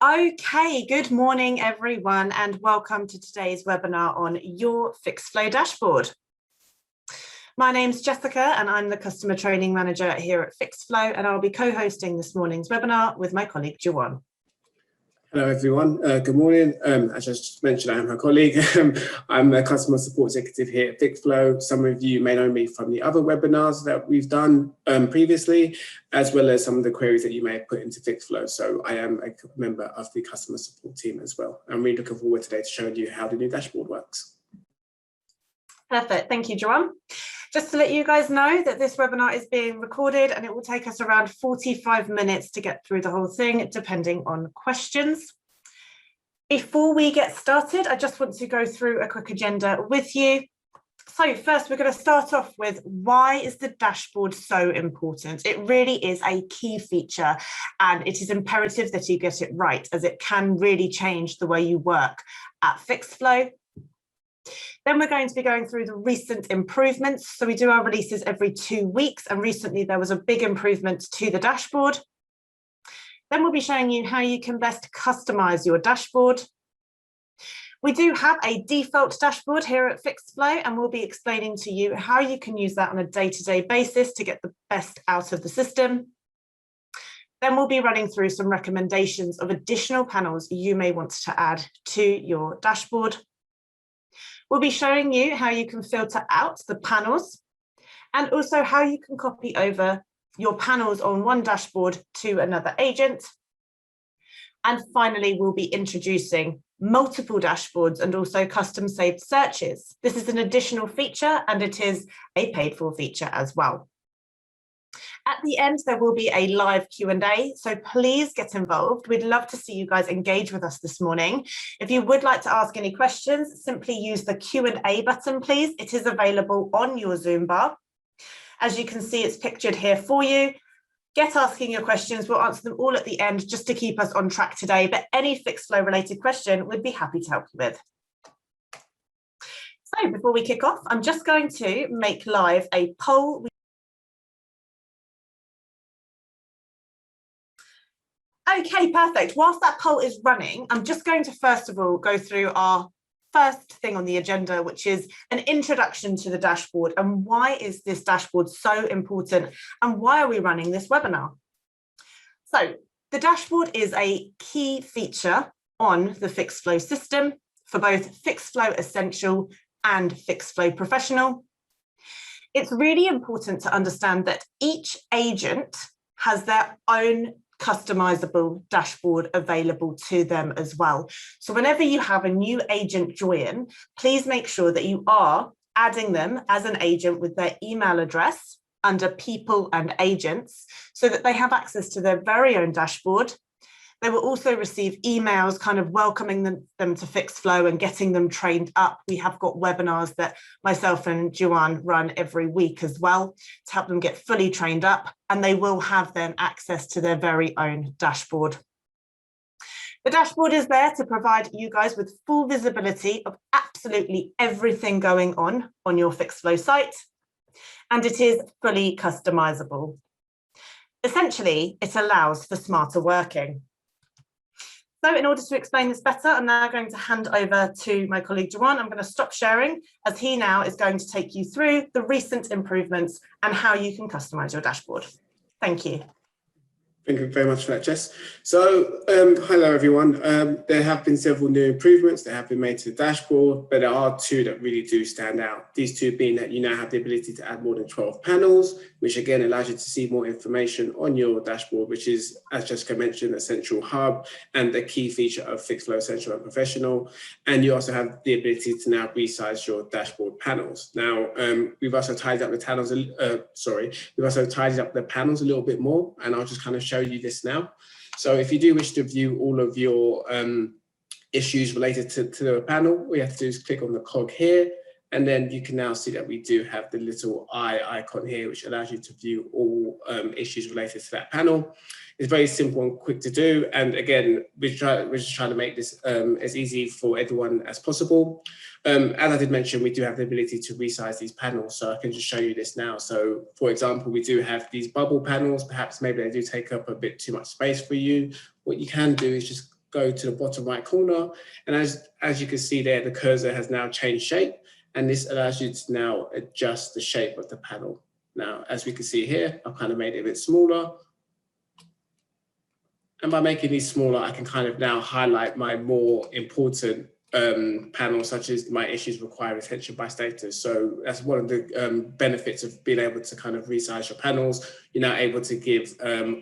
Okay, good morning everyone and welcome to today's webinar on your Fixflo dashboard. My name's Jessica and I'm the Customer Training Manager here at Fixflo, and I'll be co-hosting this morning's webinar with my colleague Juwan. Hello everyone, good morning. As I just mentioned, I am her colleague. I'm a customer support executive here at Fixflo. Some of you may know me from the other webinars that we've done previously, as well as some of the queries that you may have put into Fixflo. So I am a member of the customer support team as well. I'm really looking forward today to showing you how the new dashboard works. Perfect, thank you, Juwan. Just to let you guys know that this webinar is being recorded and it will take us around 45 minutes to get through the whole thing, depending on questions. Before we get started, I just want to go through a quick agenda with you. So first, we're going to start off with why is the dashboard so important? It really is a key feature and it is imperative that you get it right, as it can really change the way you work at Fixflo. Then we're going to be going through the recent improvements. So we do our releases every 2 weeks, and recently there was a big improvement to the dashboard. Then we'll be showing you how you can best customize your dashboard. We do have a default dashboard here at Fixflo, and we'll be explaining to you how you can use that on a day-to-day basis to get the best out of the system. Then we'll be running through some recommendations of additional panels you may want to add to your dashboard. We'll be showing you how you can filter out the panels and also how you can copy over your panels on one dashboard to another agent. And finally, we'll be introducing multiple dashboards and also custom saved searches. This is an additional feature and it is a paid for feature as well. At the end, there will be a live Q&A, so please get involved. We'd love to see you guys engage with us this morning. If you would like to ask any questions, simply use the Q&A button, please. It is available on your Zoom bar. As you can see, it's pictured here for you. Get asking your questions. We'll answer them all at the end just to keep us on track today, but any Fixflo related question, we'd be happy to help you with. So before we kick off, I'm just going to make live a poll. Okay, perfect. Whilst that poll is running, I'm just going to first of all go through our first thing on the agenda, which is an introduction to the dashboard and why is this dashboard so important and why are we running this webinar? So the dashboard is a key feature on the Fixflo system for both Fixflo Essential and Fixflo Professional. It's really important to understand that each agent has their own customizable dashboard available to them as well. So whenever you have a new agent join, please make sure that you are adding them as an agent with their email address under people and agents so that they have access to their very own dashboard. They will also receive emails kind of welcoming them to Fixflo and getting them trained up. We have got webinars that myself and Juwan run every week as well to help them get fully trained up, and they will have then access to their very own dashboard. The dashboard is there to provide you guys with full visibility of absolutely everything going on your Fixflo site, and it is fully customizable. Essentially, it allows for smarter working. So in order to explain this better, I'm now going to hand over to my colleague Juwan. I'm going to stop sharing as he now is going to take you through the recent improvements and how you can customize your dashboard. Thank you. Thank you very much for that, Jess. So, hello everyone. There have been several new improvements that have been made to the dashboard, but there are two that really do stand out. These two being that you now have the ability to add more than 12 panels, which again allows you to see more information on your dashboard, which is, as Jessica mentioned, a central hub and the key feature of Fixflo Essential and Professional. And you also have the ability to now resize your dashboard panels. Now, we've also tidied up the panels. We've also tidied up the panels a little bit more, and I'll just kind of show you this now. So if you do wish to view all of your issues related to the panel, all you have to do is click on the cog here, and then you can now see that we do have the little eye icon here, which allows you to view all issues related to that panel. It's very simple and quick to do. And again, we're just trying to make this as easy for everyone as possible. As I did mention, we do have the ability to resize these panels. So I can just show you this now. So for example, we do have these bubble panels. Perhaps maybe they do take up a bit too much space for you. What you can do is just go to the bottom right corner. And as you can see there, the cursor has now changed shape. And this allows you to now adjust the shape of the panel. Now, as we can see here, I've kind of made it a bit smaller. And by making these smaller, I can kind of now highlight my more important panels, such as my issues require attention by status. So that's one of the benefits of being able to kind of resize your panels. You're now able to give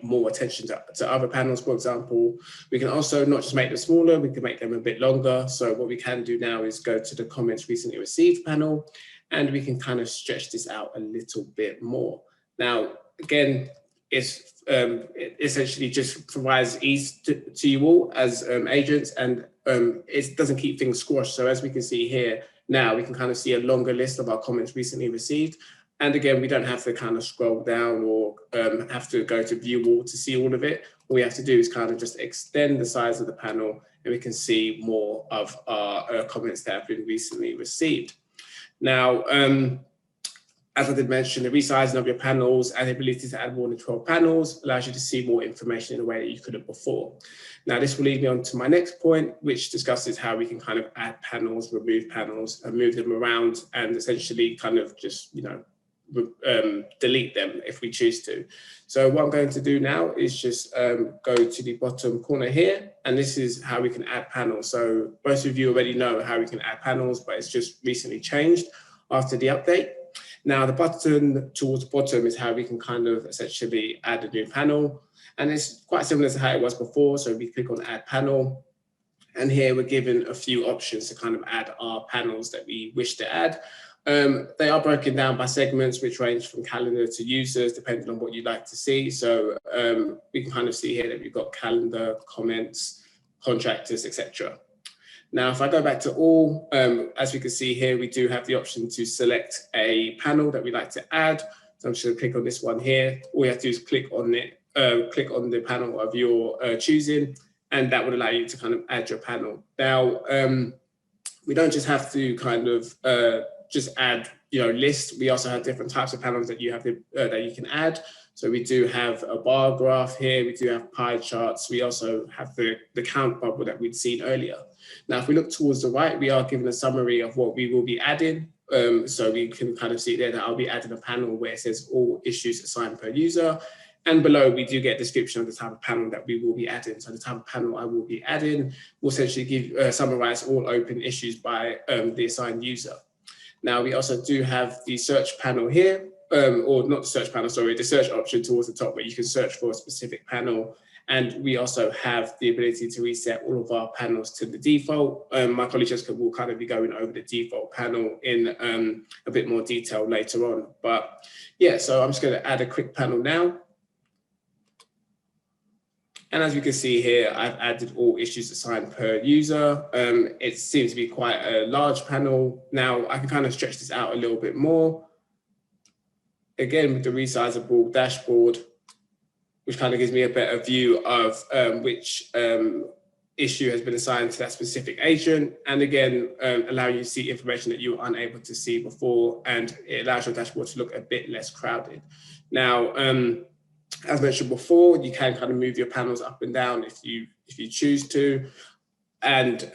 more attention to other panels, for example. We can also not just make them smaller, we can make them a bit longer. So what we can do now is go to the comments recently received panel, and we can kind of stretch this out a little bit more. Now, again, it essentially just provides ease to you all as agents, and it doesn't keep things squashed. So as we can see here, now we can kind of see a longer list of our comments recently received. And again, we don't have to kind of scroll down or have to go to view all to see all of it. All we have to do is kind of just extend the size of the panel, and we can see more of our comments that have been recently received. Now, as I did mention, the resizing of your panels and the ability to add more than 12 panels allows you to see more information in a way that you couldn't before. Now, this will lead me on to my next point, which discusses how we can kind of add panels, remove panels, and move them around, and essentially kind of just, delete them if we choose to. So what I'm going to do now is just go to the bottom corner here, and this is how we can add panels. So most of you already know how we can add panels, but it's just recently changed after the update. Now, the button towards the bottom is how we can kind of essentially add a new panel. And it's quite similar to how it was before. So we click on Add Panel. And here we're given a few options to kind of add our panels that we wish to add. They are broken down by segments, which range from calendar to users, depending on what you'd like to see. So we can kind of see here that we've got calendar, comments, contractors, etc. Now, if I go back to all, as we can see here, we do have the option to select a panel that we'd like to add. So I'm just going to click on this one here. All you have to do is click on it, click on the panel of your choosing, and that would allow you to kind of add your panel. Now, we don't just have to kind of just add, lists. We also have different types of panels that you have that you can add. So we do have a bar graph here. We do have pie charts. We also have the count bubble that we'd seen earlier. Now, if we look towards the right, we are given a summary of what we will be adding. So we can kind of see there that I'll be adding a panel where it says all issues assigned per user. And below, we do get a description of the type of panel that we will be adding. So the type of panel I will be adding will essentially summarize all open issues by the assigned user. Now, we also do have the search panel here, or not the search panel, sorry, the search option towards the top where you can search for a specific panel. And we also have the ability to reset all of our panels to the default. My colleague Jessica will kind of be going over the default panel in a bit more detail later on. But yeah, so I'm just going to add a quick panel now. And as you can see here, I've added all issues assigned per user. It seems to be quite a large panel. Now I can kind of stretch this out a little bit more. Again, with the resizable dashboard, which kind of gives me a better view of which issue has been assigned to that specific agent. And again, allow you to see information that you were unable to see before, and it allows your dashboard to look a bit less crowded. Now, as mentioned before, you can kind of move your panels up and down if you choose to. And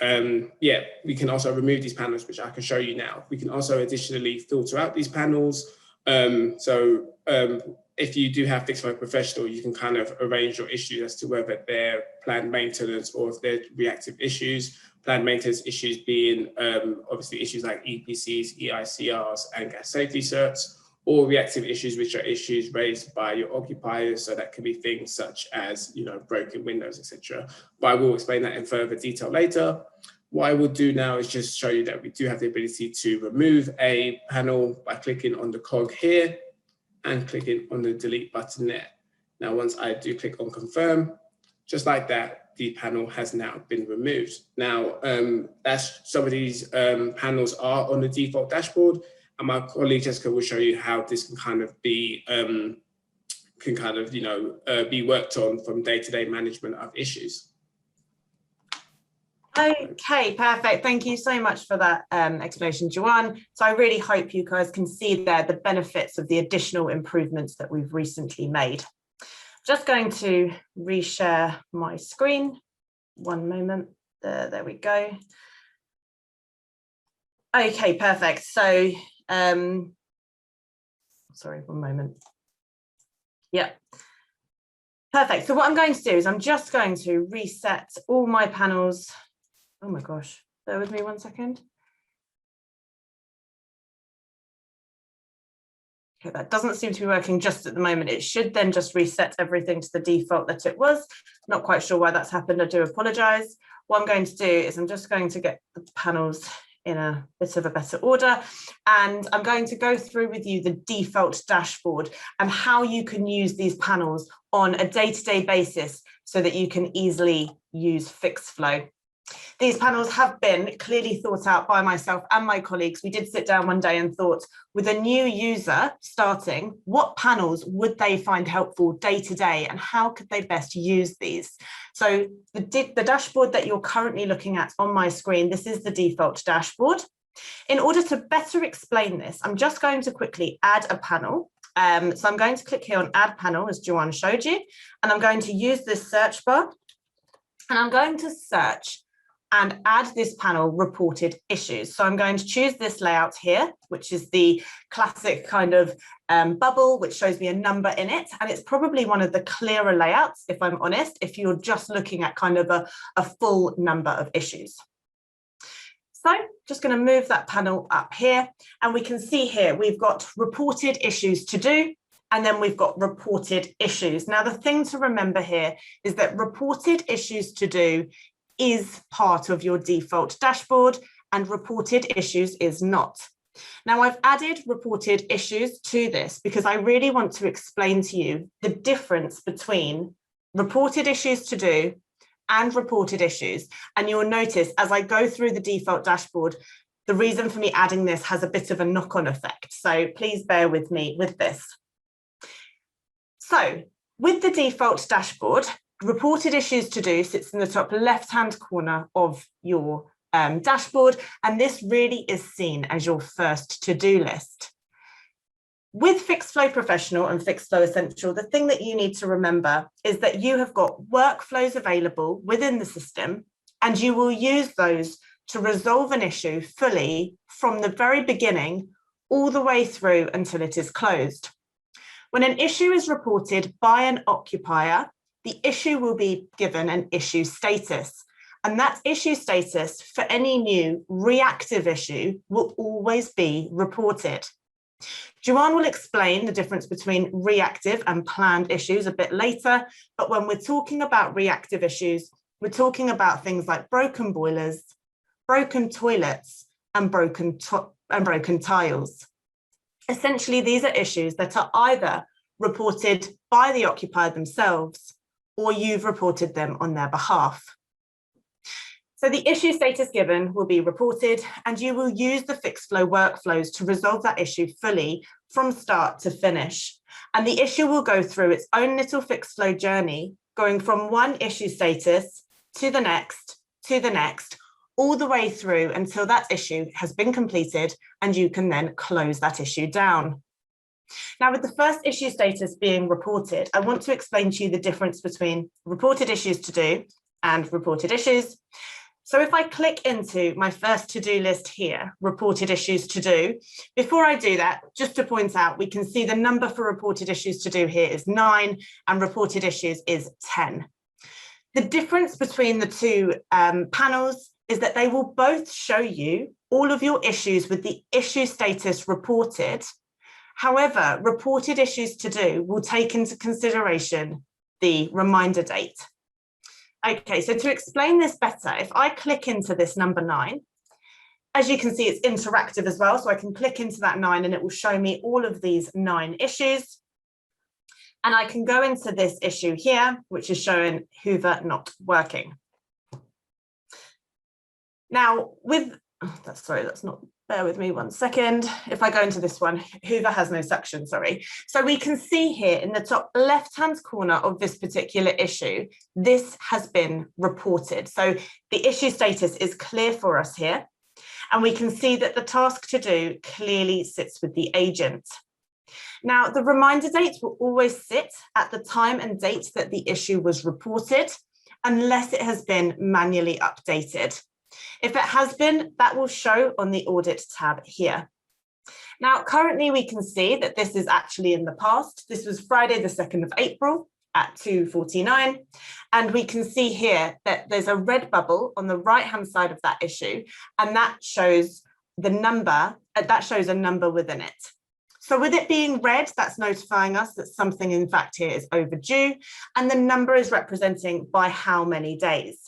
yeah, we can also remove these panels, which I can show you now. We can also additionally filter out these panels. If you do have Fixflo Professional, you can kind of arrange your issues as to whether they're planned maintenance or if they're reactive issues. Planned maintenance issues being obviously issues like EPCs, EICRs, and gas safety certs, or reactive issues, which are issues raised by your occupiers. So that can be things such as, broken windows, etc. But I will explain that in further detail later. What I will do now is just show you that we do have the ability to remove a panel by clicking on the cog here and clicking on the delete button there. Now, once I do click on confirm, just like that, the panel has now been removed. Now, some of these panels are on the default dashboard, and my colleague Jessica will show you how this can kind of be be worked on from day-to-day management of issues. Okay, perfect. Thank you so much for that explanation, Joanne. So I really hope you guys can see there the benefits of the additional improvements that we've recently made. Just going to reshare my screen. one moment. There we go. Okay, perfect. So, sorry, one moment. Yeah. Perfect. So what I'm going to do is I'm just going to reset all my panels. Oh my gosh, bear with me one second. Okay, that doesn't seem to be working just at the moment. It should then just reset everything to the default that it was. Not quite sure why that's happened. I do apologize. What I'm going to do is I'm just going to get the panels in a bit of a better order. And I'm going to go through with you the default dashboard and how you can use these panels on a day-to-day basis so that you can easily use Fixflo. These panels have been clearly thought out by myself and my colleagues. We did sit down one day and thought, with a new user starting, what panels would they find helpful day to day and how could they best use these? So the dashboard that you're currently looking at on my screen, this is the default dashboard. In order to better explain this, I'm just going to quickly add a panel. So I'm going to click here on add panel, as Joanne showed you, and I'm going to use this search bar and I'm going to search and add this panel reported issues. So I'm going to choose this layout here, which is the classic kind of bubble, which shows me a number in it. And it's probably one of the clearer layouts, if I'm honest, if you're just looking at kind of a full number of issues. So just going to move that panel up here and we can see here we've got reported issues to do and then we've got reported issues. Now the thing to remember here is that reported issues to do is part of your default dashboard and reported issues is not. Now I've added reported issues to this because I really want to explain to you the difference between reported issues to do and reported issues. And you'll notice as I go through the default dashboard, the reason for me adding this has a bit of a knock-on effect. So please bear with me with this. So with the default dashboard, reported issues to do sits in the top left-hand corner of your dashboard, and this really is seen as your first to-do list. With Fixflo Professional and Fixflo Essential, the thing that you need to remember is that you have got workflows available within the system, and you will use those to resolve an issue fully from the very beginning all the way through until it is closed. When an issue is reported by an occupier, the issue will be given an issue status, and that issue status for any new reactive issue will always be reported. Joanne will explain the difference between reactive and planned issues a bit later, but when we're talking about reactive issues, we're talking about things like broken boilers, broken toilets, and broken tiles. Essentially, these are issues that are either reported by the occupier themselves or you've reported them on their behalf. So the issue status given will be reported and you will use the Fixflo workflows to resolve that issue fully from start to finish. And the issue will go through its own little Fixflo journey, going from one issue status to the next, all the way through until that issue has been completed and you can then close that issue down. Now, with the first issue status being reported, I want to explain to you the difference between reported issues to do and reported issues. So if I click into my first to-do list here, reported issues to do, before I do that, just to point out, we can see the number for reported issues to do here is 9 and reported issues is 10. The difference between the two panels is that they will both show you all of your issues with the issue status reported. However, reported issues to do will take into consideration the reminder date. Okay, so to explain this better, if I click into this number 9, as you can see, it's interactive as well. So I can click into that 9 and it will show me all of these 9 issues. And I can go into this issue here, which is showing Hoover not working. Now bear with me one second. If I go into this one, Hoover has no suction, sorry. So we can see here in the top left-hand corner of this particular issue, this has been reported. So the issue status is clear for us here. And we can see that the task to do clearly sits with the agent. Now, the reminder date will always sit at the time and date that the issue was reported. unless it has been manually updated. If it has been, that will show on the audit tab here. Now, currently we can see that this is actually in the past. This was Friday, the 2nd of April at 2:49. And we can see here that there's a red bubble on the right-hand side of that issue, and that shows the number, that shows a number within it. So with it being red, that's notifying us that something in fact here is overdue, and the number is representing by how many days.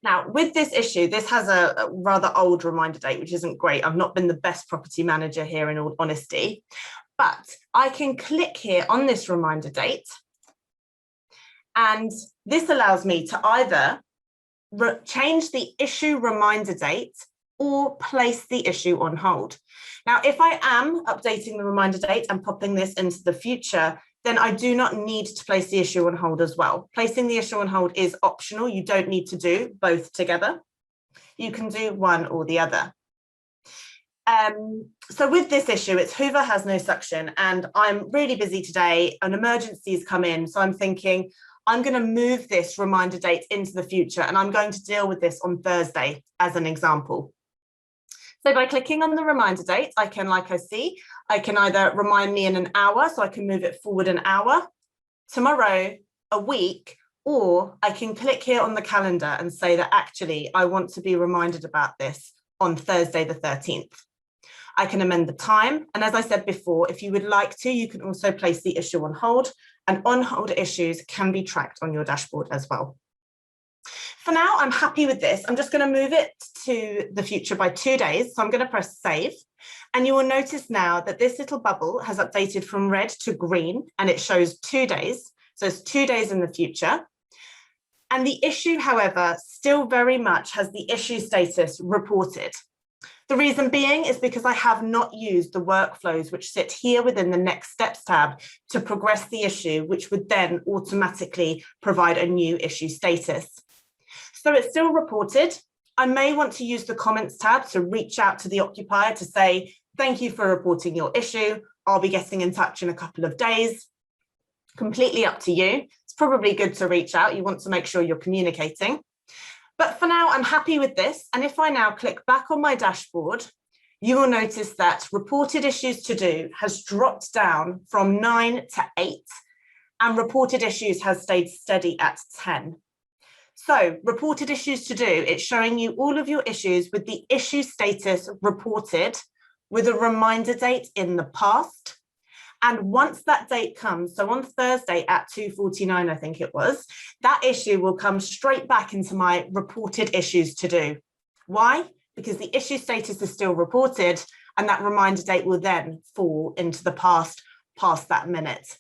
Now, with this issue, this has a rather old reminder date, which isn't great. I've not been the best property manager here, in all honesty, but I can click here on this reminder date, and this allows me to either change the issue reminder date or place the issue on hold. Now, if I am updating the reminder date and popping this into the future, then I do not need to place the issue on hold as well. Placing the issue on hold is optional. You don't need to do both together. You can do one or the other. So with this issue, it's Hoover has no suction, and I'm really busy today. An emergency has come in, so I'm thinking I'm going to move this reminder date into the future, and I'm going to deal with this on Thursday as an example. So by clicking on the reminder date, I can, like I can either remind me in an hour, so I can move it forward an hour, tomorrow, a week, or I can click here on the calendar and say that actually I want to be reminded about this on Thursday the 13th. I can amend the time. And as I said before, if you would like to, you can also place the issue on hold, and on hold issues can be tracked on your dashboard as well. For now, I'm happy with this. I'm just going to move it to the future by 2 days. So I'm going to press save. And you will notice now that this little bubble has updated from red to green, and it shows 2 days. So it's 2 days in the future. And the issue, however, still very much has the issue status reported. The reason being is because I have not used the workflows which sit here within the next steps tab to progress the issue, which would then automatically provide a new issue status. So it's still reported. I may want to use the comments tab to reach out to the occupier to say, thank you for reporting your issue. I'll be getting in touch in a couple of days. Completely up to you. It's probably good to reach out. You want to make sure you're communicating. But for now, I'm happy with this. And if I now click back on my dashboard, you will notice that reported issues to do has dropped down from 9 to 8, and reported issues has stayed steady at 10. So reported issues to do, it's showing you all of your issues with the issue status reported with a reminder date in the past. And once that date comes, so on Thursday at 2:49, I think it was, that issue will come straight back into my reported issues to do. Why? Because the issue status is still reported, and that reminder date will then fall into the past that minute.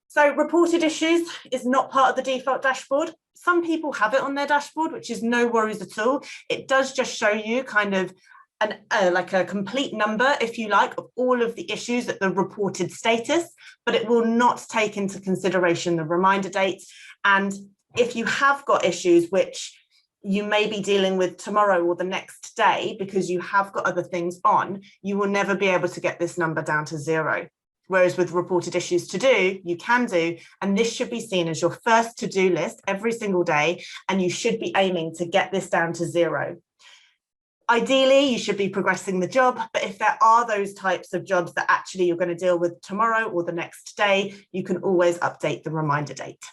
So reported issues is not part of the default dashboard. Some people have it on their dashboard, which is no worries at all. It does just show you kind of like a complete number, if you like, of all of the issues at the reported status, but it will not take into consideration the reminder date. And if you have got issues which you may be dealing with tomorrow or the next day because you have got other things on, you will never be able to get this number down to 0. Whereas with reported issues to do, you can do, and this should be seen as your first to-do list every single day, and you should be aiming to get this down to 0. Ideally, you should be progressing the job, but if there are those types of jobs that actually you're going to deal with tomorrow or the next day, you can always update the reminder date.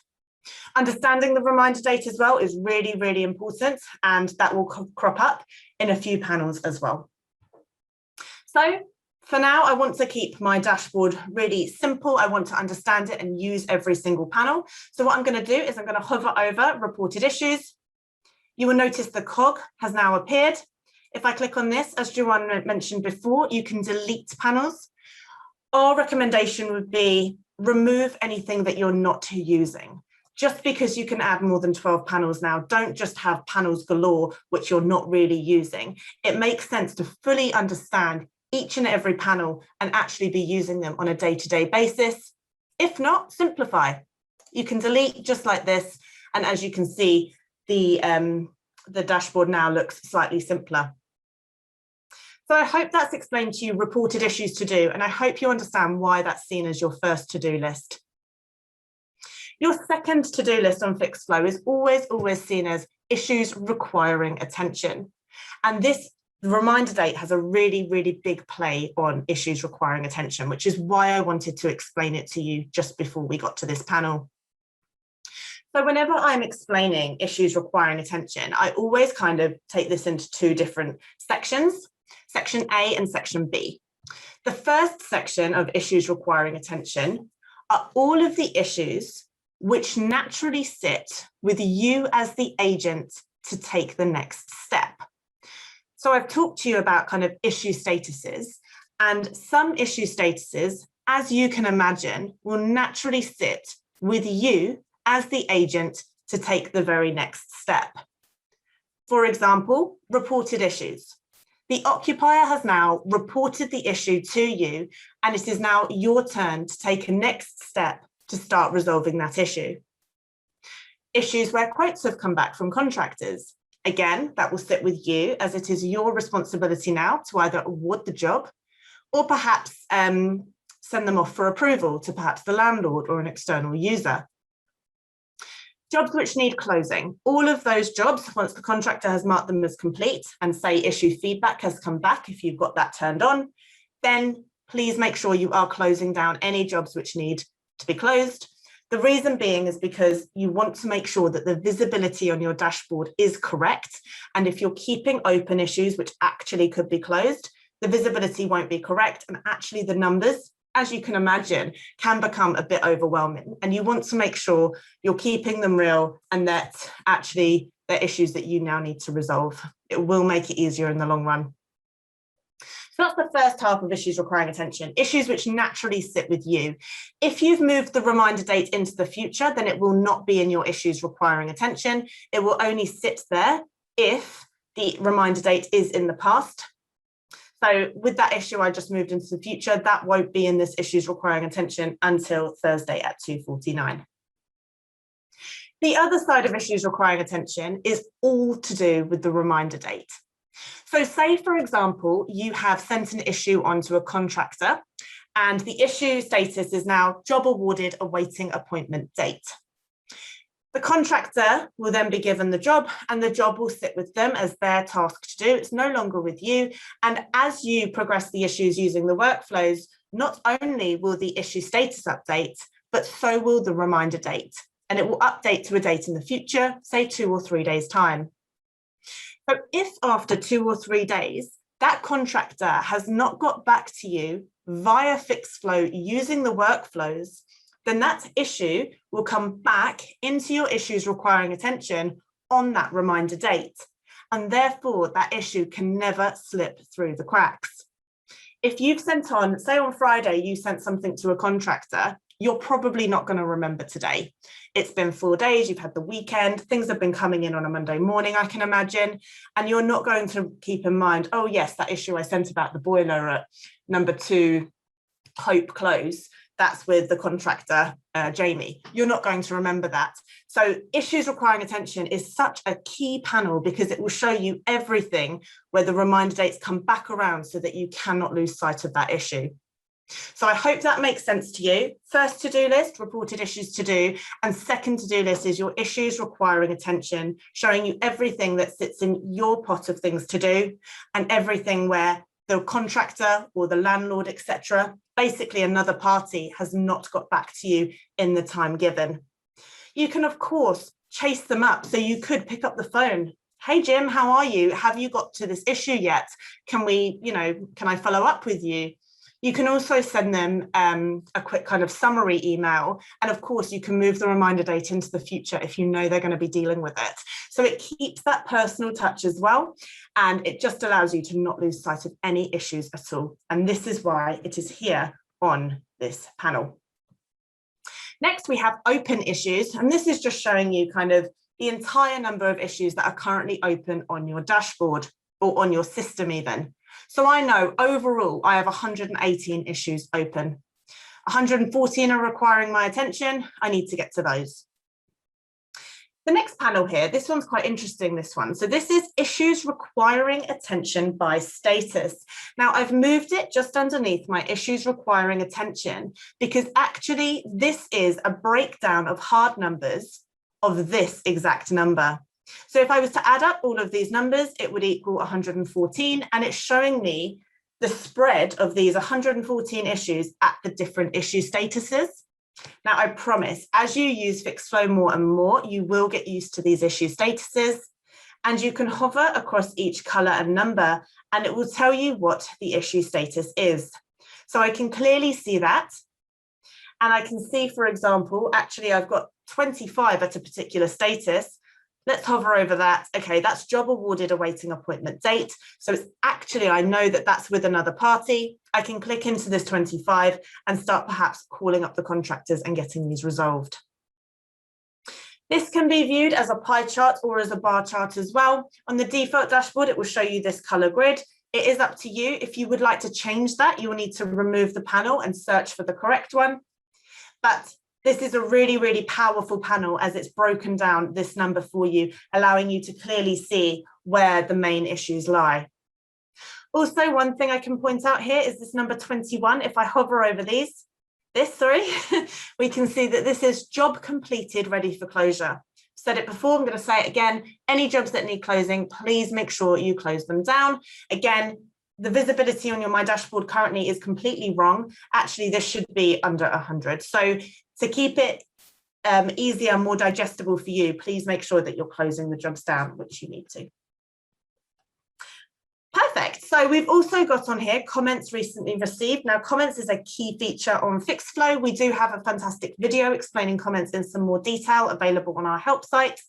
Understanding the reminder date as well is really, really important, and that will crop up in a few panels as well. So for now, I want to keep my dashboard really simple. I want to understand it and use every single panel. So what I'm going to do is I'm going to hover over reported issues. You will notice the cog has now appeared. If I click on this, as Joanne mentioned before, you can delete panels. Our recommendation would be remove anything that you're not using. Just because you can add more than 12 panels now, don't just have panels galore, which you're not really using. It makes sense to fully understand each and every panel and actually be using them on a day-to-day basis. If not, simplify. You can delete just like this. And as you can see, the dashboard now looks slightly simpler. So I hope that's explained to you reported issues to do, and I hope you understand why that's seen as your first to-do list. Your second to-do list on Fixflo is always seen as issues requiring attention. And this reminder date has a really big play on issues requiring attention, which is why I wanted to explain it to you just before we got to this panel. So whenever I'm explaining issues requiring attention, I always kind of take this into two different sections, section A and section B. The first section of issues requiring attention are all of the issues which naturally sit with you as the agent to take the next step. So I've talked to you about kind of issue statuses, and some issue statuses, as you can imagine, will naturally sit with you as the agent to take the very next step. For example, reported issues. The occupier has now reported the issue to you, and it is now your turn to take a next step to start resolving that issue. Issues where quotes have come back from contractors. Again, that will sit with you, as it is your responsibility now to either award the job or perhaps send them off for approval to perhaps the landlord or an external user. Jobs which need closing. All of those jobs, once the contractor has marked them as complete and say issue feedback has come back, if you've got that turned on, then please make sure you are closing down any jobs which need to be closed. The reason being is because you want to make sure that the visibility on your dashboard is correct. And if you're keeping open issues which actually could be closed, the visibility won't be correct. And actually the numbers, as you can imagine, can become a bit overwhelming. And you want to make sure you're keeping them real and that actually they're issues that you now need to resolve. It will make it easier in the long run. So that's the first half of issues requiring attention, issues which naturally sit with you. If you've moved the reminder date into the future, then it will not be in your issues requiring attention. It will only sit there if the reminder date is in the past. So with that issue I just moved into the future, that won't be in this issues requiring attention until Thursday at 2:49. The other side of issues requiring attention is all to do with the reminder date. So say, for example, you have sent an issue onto a contractor and the issue status is now job awarded awaiting appointment date. The contractor will then be given the job and the job will sit with them as their task to do. It's no longer with you. And as you progress the issues using the workflows, not only will the issue status update, but so will the reminder date. And it will update to a date in the future, say 2 or 3 days' time. So if after 2 or 3 days, that contractor has not got back to you via Fixflo using the workflows, then that issue will come back into your issues requiring attention on that reminder date. And therefore that issue can never slip through the cracks. If you've sent on, say on Friday, you sent something to a contractor, you're probably not going to remember today. It's been 4 days, you've had the weekend, things have been coming in on a Monday morning, I can imagine, and you're not going to keep in mind, oh yes, that issue I sent about the boiler at number 2 Hope Close, that's with the contractor, Jamie. You're not going to remember that. So issues requiring attention is such a key panel because it will show you everything where the reminder dates come back around so that you cannot lose sight of that issue. So I hope that makes sense to you. First to-do list, reported issues to do, and second to-do list is your issues requiring attention, showing you everything that sits in your pot of things to do and everything where the contractor or the landlord, etc., basically another party has not got back to you in the time given. You can, of course, chase them up. So you could pick up the phone. Hey, Jim, how are you? Have you got to this issue yet? Can we, can I follow up with you? You can also send them a quick kind of summary email. And of course, you can move the reminder date into the future if you know they're going to be dealing with it. So it keeps that personal touch as well. And it just allows you to not lose sight of any issues at all. And this is why it is here on this panel. Next, we have open issues. And this is just showing you kind of the entire number of issues that are currently open on your dashboard or on your system even. So I know overall I have 118 issues open. 114 are requiring my attention. I need to get to those. The next panel here, this one's quite interesting, this one. So this is issues requiring attention by status. Now I've moved it just underneath my issues requiring attention because actually this is a breakdown of hard numbers of this exact number. So if I was to add up all of these numbers, it would equal 114, and it's showing me the spread of these 114 issues at the different issue statuses. Now, I promise, as you use Fixflo more and more, you will get used to these issue statuses, and you can hover across each color and number, and it will tell you what the issue status is. So I can clearly see that. And I can see, for example, actually, I've got 25 at a particular status. Let's hover over that. Okay, that's job awarded awaiting appointment date. So it's actually, I know that that's with another party. I can click into this 25 and start perhaps calling up the contractors and getting these resolved. This can be viewed as a pie chart or as a bar chart as well. On the default dashboard, it will show you this color grid. It is up to you. If you would like to change that, you will need to remove the panel and search for the correct one. But this is a really, really powerful panel as it's broken down this number for you, allowing you to clearly see where the main issues lie. Also, one thing I can point out here is this number 21. If I hover over we can see that this is job completed, ready for closure. Said it before, I'm going to say it again. Any jobs that need closing, please make sure you close them down. Again, the visibility on your My Dashboard currently is completely wrong. Actually, this should be under 100. So to keep it easier, more digestible for you, please make sure that you're closing the jobs down, which you need to. Perfect. So we've also got on here comments recently received. Now, comments is a key feature on Fixflo. We do have a fantastic video explaining comments in some more detail available on our help site.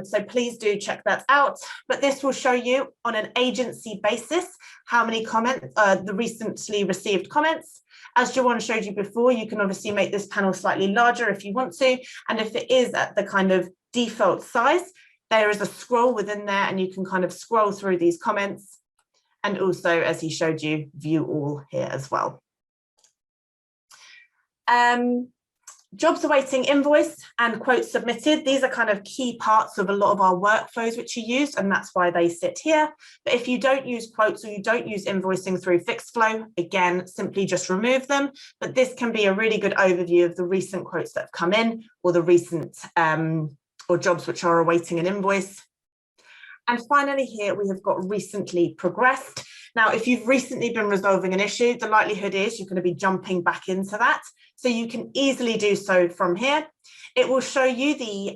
So please do check that out. But this will show you on an agency basis how many comments, the recently received comments. As Joanne showed you before, you can obviously make this panel slightly larger if you want to. And if it is at the kind of default size, there is a scroll within there and you can kind of scroll through these comments. And also, as he showed you, view all here as well. Jobs awaiting invoice and quotes submitted. These are kind of key parts of a lot of our workflows which are used, and that's why they sit here. But if you don't use quotes or you don't use invoicing through Fixflo, again, simply just remove them. But this can be a really good overview of the recent quotes that have come in or the recent or jobs which are awaiting an invoice. And finally here, we have got recently progressed. Now, if you've recently been resolving an issue, the likelihood is you're going to be jumping back into that. So you can easily do so from here. It will show you here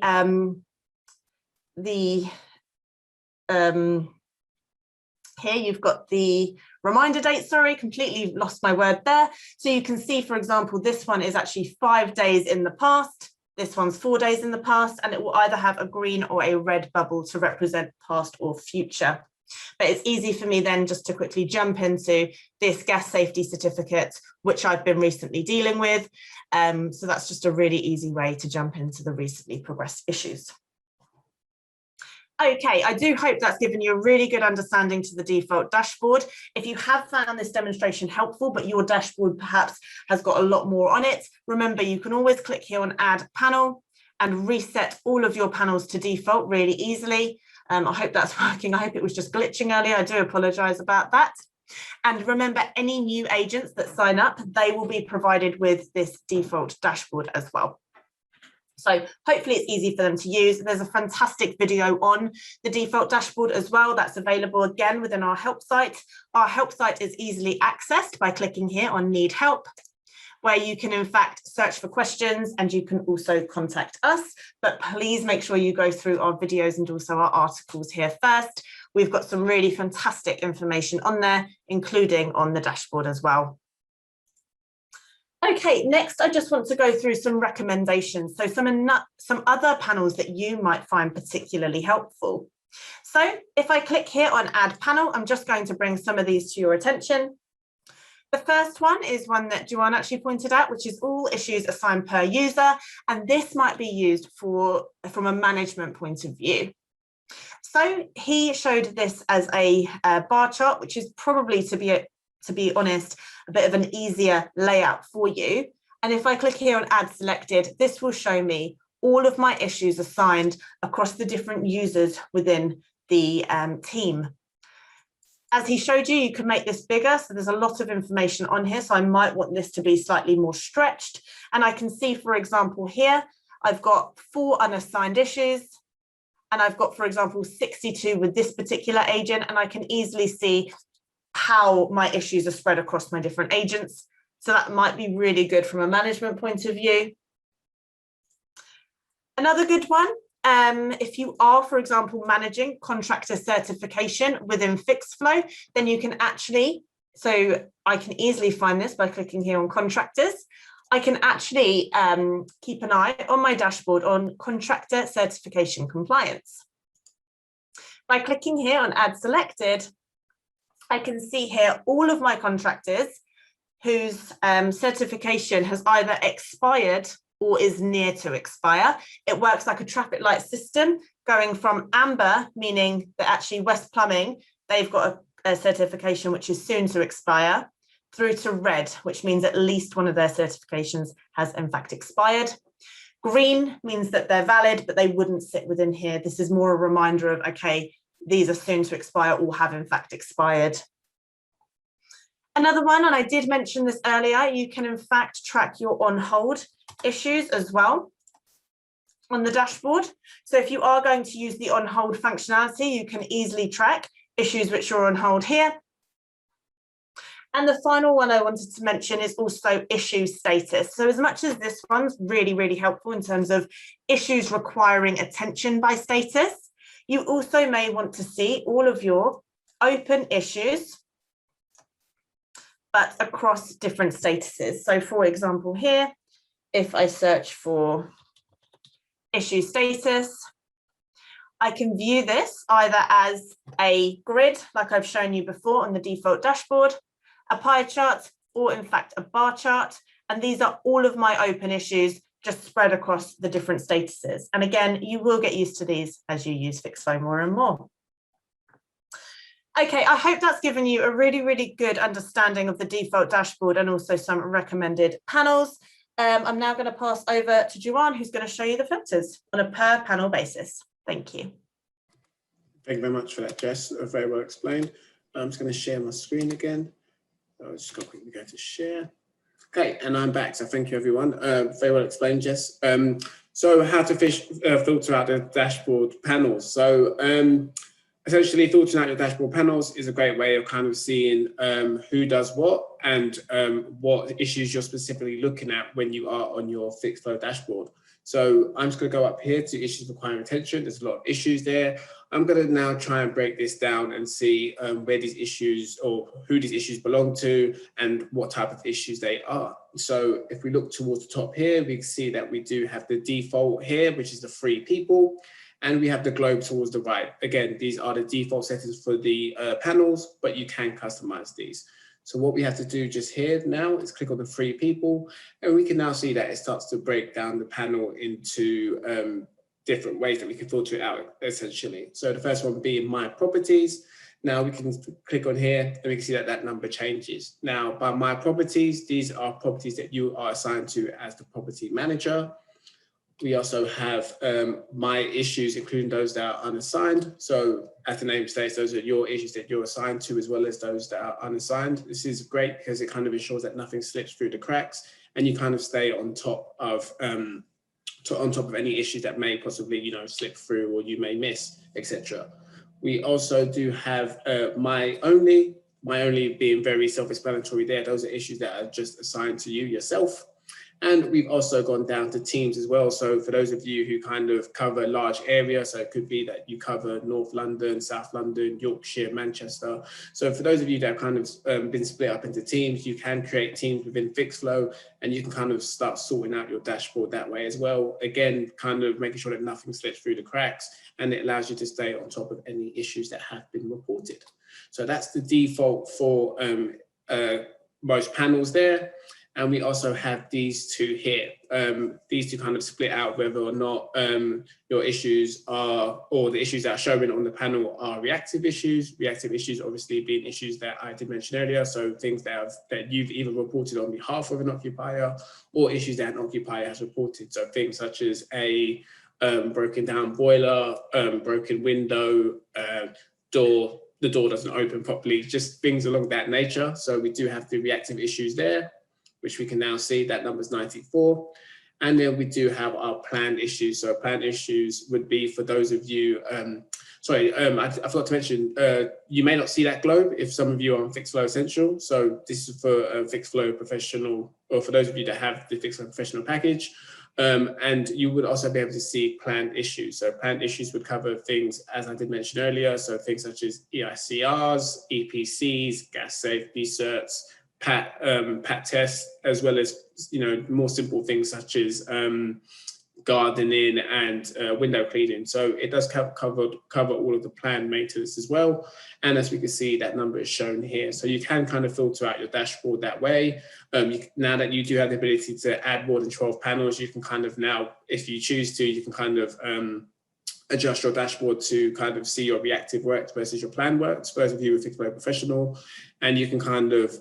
you've got the reminder date, sorry, completely lost my word there. So you can see, for example, this one is actually 5 days in the past. This one's 4 days in the past, and it will either have a green or a red bubble to represent past or future. But it's easy for me then just to quickly jump into this gas safety certificate, which I've been recently dealing with. So that's just a really easy way to jump into the recently progressed issues. Okay, I do hope that's given you a really good understanding to the default dashboard. If you have found this demonstration helpful, but your dashboard perhaps has got a lot more on it, remember you can always click here on Add Panel and reset all of your panels to default really easily. I hope that's working. I hope it was just glitching earlier. I do apologise about that. And remember, any new agents that sign up, they will be provided with this default dashboard as well. So hopefully it's easy for them to use. There's a fantastic video on the default dashboard as well. That's available again within our help site. Our help site is easily accessed by clicking here on Need Help, where you can in fact search for questions and you can also contact us. But please make sure you go through our videos and also our articles here first. We've got some really fantastic information on there, including on the dashboard as well. Okay, next I just want to go through some recommendations. So some other panels that you might find particularly helpful. So if I click here on Add Panel, I'm just going to bring some of these to your attention. The first one is one that Joanne actually pointed out, which is all issues assigned per user. And this might be used from a management point of view. So he showed this as a bar chart, which is probably, to be honest, a bit of an easier layout for you. And if I click here on Add Selected, this will show me all of my issues assigned across the different users within the team. As he showed you, you can make this bigger. So there's a lot of information on here. So I might want this to be slightly more stretched. And I can see, for example, here, I've got 4 unassigned issues. And I've got, for example, 62 with this particular agent. And I can easily see how my issues are spread across my different agents. So that might be really good from a management point of view. Another good one, if you are, for example, managing contractor certification within Fixflo, then you can actually, so I can easily find this by clicking here on contractors. I can actually keep an eye on my dashboard on contractor certification compliance. By clicking here on add selected, I can see here all of my contractors whose certification has either expired or is near to expire. It works like a traffic light system, going from amber, meaning that actually West Plumbing, they've got a certification which is soon to expire, through to red, which means at least one of their certifications has in fact expired. Green means that they're valid, but they wouldn't sit within here. This is more a reminder of, okay, these are soon to expire or have in fact expired. Another one, and I did mention this earlier, you can in fact track your on hold issues as well on the dashboard. So if you are going to use the on hold functionality, you can easily track issues which are on hold here. And the final one I wanted to mention is also issue status. So as much as this one's really, really helpful in terms of issues requiring attention by status, you also may want to see all of your open issues, but across different statuses. So for example, here, if I search for issue status, I can view this either as a grid, like I've shown you before on the default dashboard, a pie chart, or in fact a bar chart. And these are all of my open issues just spread across the different statuses. And again, you will get used to these as you use Fixflo more and more. Okay, I hope that's given you a really, really good understanding of the default dashboard and also some recommended panels. I'm now going to pass over to Juan, who's going to show you the filters on a per panel basis. Thank you. Thank you very much for that, Jess. Very well explained. I'm just going to share my screen again. I'll just quickly go to share. Okay, and I'm back. So thank you, everyone. Very well explained, Jess. So how to filter out the dashboard panels. So essentially, filtering out your dashboard panels is a great way of kind of seeing who does what and what issues you're specifically looking at when you are on your Fixflo dashboard. So I'm just going to go up here to issues requiring attention. There's a lot of issues there. I'm going to now try and break this down and see where these issues or who these issues belong to and what type of issues they are. So if we look towards the top here, we can see that we do have the default here, which is the 3 people. And we have the globe towards the right. Again, these are the default settings for the panels, but you can customize these. So what we have to do just here now is click on the 3 people, and we can now see that it starts to break down the panel into different ways that we can filter it out, essentially. So the first one being my properties. Now we can click on here and we can see that that number changes. Now by my properties, these are properties that you are assigned to as the property manager. We also have my issues, including those that are unassigned. So as the name states, those are your issues that you're assigned to, as well as those that are unassigned. This is great because it kind of ensures that nothing slips through the cracks and you kind of stay on top of any issues that may possibly, slip through or you may miss, etc. We also do have my only being very self-explanatory there. Those are issues that are just assigned to you yourself. And we've also gone down to teams as well. So for those of you who kind of cover a large area, so it could be that you cover North London, South London, Yorkshire, Manchester. So for those of you that have kind of been split up into teams, you can create teams within Fixflo and you can kind of start sorting out your dashboard that way as well. Again, kind of making sure that nothing slips through the cracks and it allows you to stay on top of any issues that have been reported. So that's the default for most panels there. And we also have these two here. These two kind of split out whether or not your issues are, or the issues that are showing on the panel are reactive issues. Reactive issues obviously being issues that I did mention earlier. So things that you've either reported on behalf of an occupier or issues that an occupier has reported. So things such as a broken down boiler, broken window, the door doesn't open properly, just things along that nature. So we do have the reactive issues there, which we can now see that number's 94. And then we do have our planned issues. So planned issues would be for those of you, I forgot to mention, you may not see that globe if some of you are on Fixflo Essential. So this is for Fixflo Professional, or for those of you that have the Fixflo Professional package. And you would also be able to see planned issues. So planned issues would cover things, as I did mention earlier, so things such as EICRs, EPCs, gas safety certs, PAT tests, as well as, more simple things such as gardening and window cleaning. So it does cover all of the planned maintenance as well. And as we can see, that number is shown here. So you can kind of filter out your dashboard that way. Now that you do have the ability to add more than 12 panels, you can kind of now, if you choose to, you can kind of adjust your dashboard to kind of see your reactive work versus your planned work, for those of you with Fixflo Professional. And you can kind of,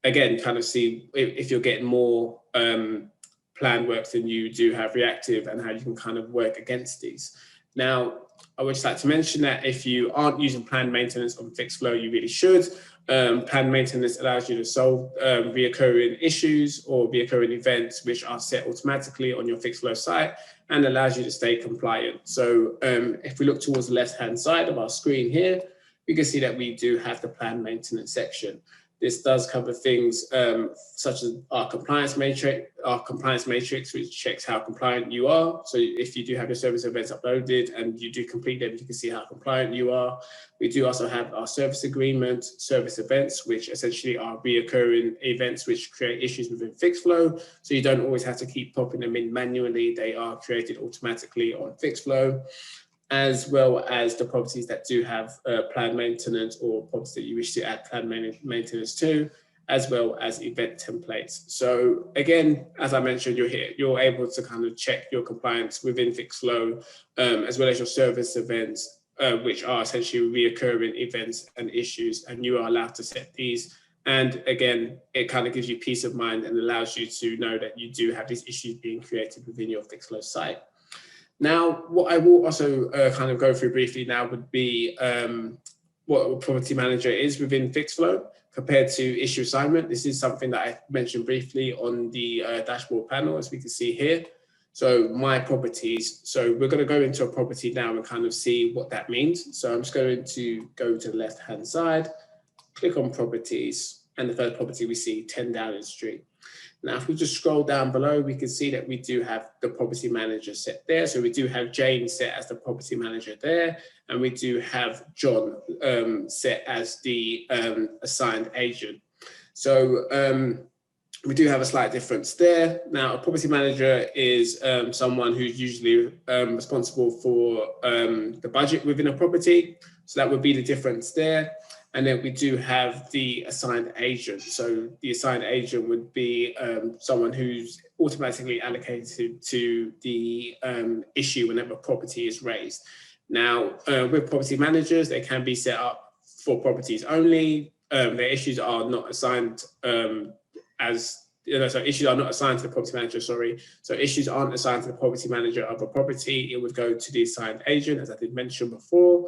again, kind of see if you're getting more planned work than you do have reactive, and how you can kind of work against these. Now, I would just like to mention that if you aren't using planned maintenance on Fixflo, you really should. Planned maintenance allows you to solve reoccurring issues or reoccurring events which are set automatically on your Fixflo site, and allows you to stay compliant. So if we look towards the left-hand side of our screen here, we can see that we do have the planned maintenance section. This does cover things such as our compliance matrix, which checks how compliant you are. So if you do have your service events uploaded and you do complete them, you can see how compliant you are. We do also have our service agreement, service events, which essentially are reoccurring events which create issues within Fixflo. So you don't always have to keep popping them in manually. They are created automatically on Fixflo, as well as the properties that do have planned maintenance, or properties that you wish to add planned maintenance to, as well as event templates. So again, as I mentioned, you're able to kind of check your compliance within Fixflo, as well as your service events, which are essentially reoccurring events and issues, and you are allowed to set these. And again, it kind of gives you peace of mind and allows you to know that you do have these issues being created within your Fixflo site. Now, what I will also kind of go through briefly now would be what a property manager is within Fixflo compared to issue assignment. This is something that I mentioned briefly on the dashboard panel, as we can see here. So my properties, so we're going to go into a property now and kind of see what that means. So I'm just going to go to the left-hand side, click on properties, and the first property we see, 10 Downing Street. Now, if we just scroll down below, we can see that we do have the property manager set there. So we do have Jane set as the property manager there, and we do have John set as the assigned agent. So we do have a slight difference there. Now, a property manager is someone who's usually responsible for the budget within a property. So that would be the difference there. And then we do have the assigned agent. So the assigned agent would be someone who's automatically allocated to the issue whenever property is raised. Now, with property managers, they can be set up for properties only. Their issues are not assigned issues are not assigned to the property manager, sorry. So issues aren't assigned to the property manager of a property. It would go to the assigned agent, as I did mention before.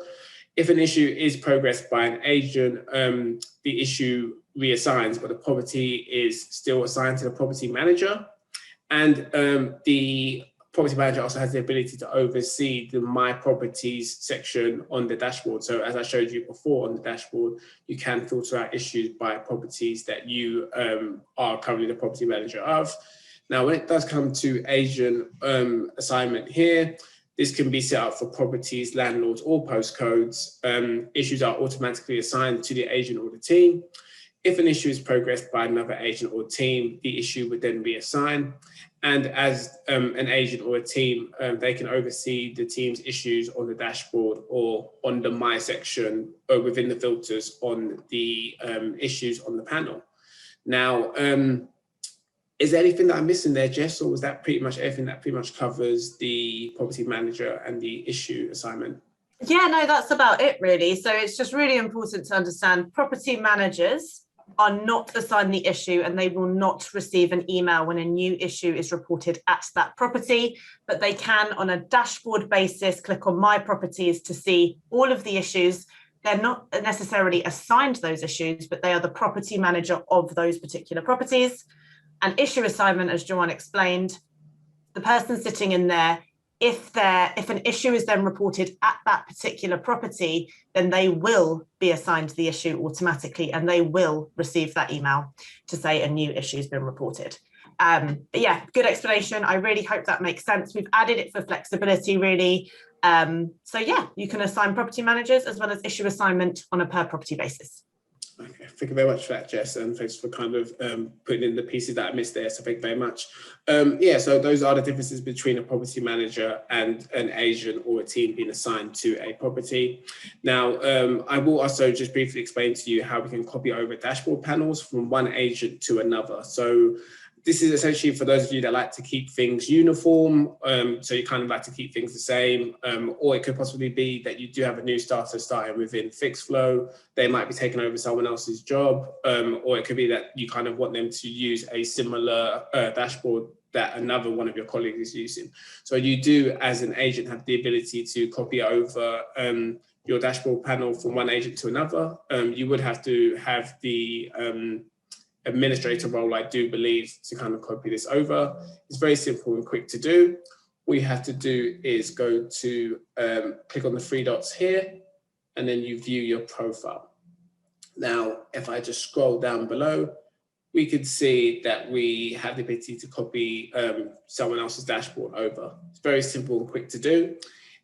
If an issue is progressed by an agent, the issue reassigns, but the property is still assigned to the property manager. And the property manager also has the ability to oversee the My Properties section on the dashboard. So as I showed you before on the dashboard, you can filter out issues by properties that you are currently the property manager of. Now, when it does come to agent assignment here, this can be set up for properties, landlords, or postcodes. Issues are automatically assigned to the agent or the team. If an issue is progressed by another agent or team, the issue would then be assigned. And as an agent or a team, they can oversee the team's issues on the dashboard or on the My section or within the filters on the issues on the panel. Now, Is there anything that I'm missing there, Jess, or was that pretty much everything that pretty much covers the property manager and the issue assignment? Yeah, no, that's about it really. So it's just really important to understand property managers are not assigned the issue, and they will not receive an email when a new issue is reported at that property, but they can, on a dashboard basis, click on My Properties to see all of the issues. They're not necessarily assigned those issues, but they are the property manager of those particular properties. An issue assignment, as Joanne explained, the person sitting in there, if an issue is then reported at that particular property, then they will be assigned the issue automatically, and they will receive that email to say a new issue has been reported. But yeah, good explanation. I really hope that makes sense. We've added it for flexibility, really. So yeah, you can assign property managers as well as issue assignment on a per property basis. Okay, thank you very much for that, Jess, and thanks for kind of putting in the pieces that I missed there. So thank you very much. Yeah, so those are the differences between a property manager and an agent or a team being assigned to a property. Now, I will also just briefly explain to you how we can copy over dashboard panels from one agent to another. So this is essentially for those of you that like to keep things uniform, so you kind of like to keep things the same, or it could possibly be that you do have a new starter starting within Fixflo. They might be taking over someone else's job, or it could be that you kind of want them to use a similar dashboard that another one of your colleagues is using. So you do, as an agent, have the ability to copy over your dashboard panel from one agent to another. You would have to have the administrator role, I do believe, to kind of copy this over. It's very simple and quick to do. All you have to do is go to click on the three dots here, and then you view your profile. Now, if I just scroll down below, we could see that we have the ability to copy someone else's dashboard over. It's very simple and quick to do.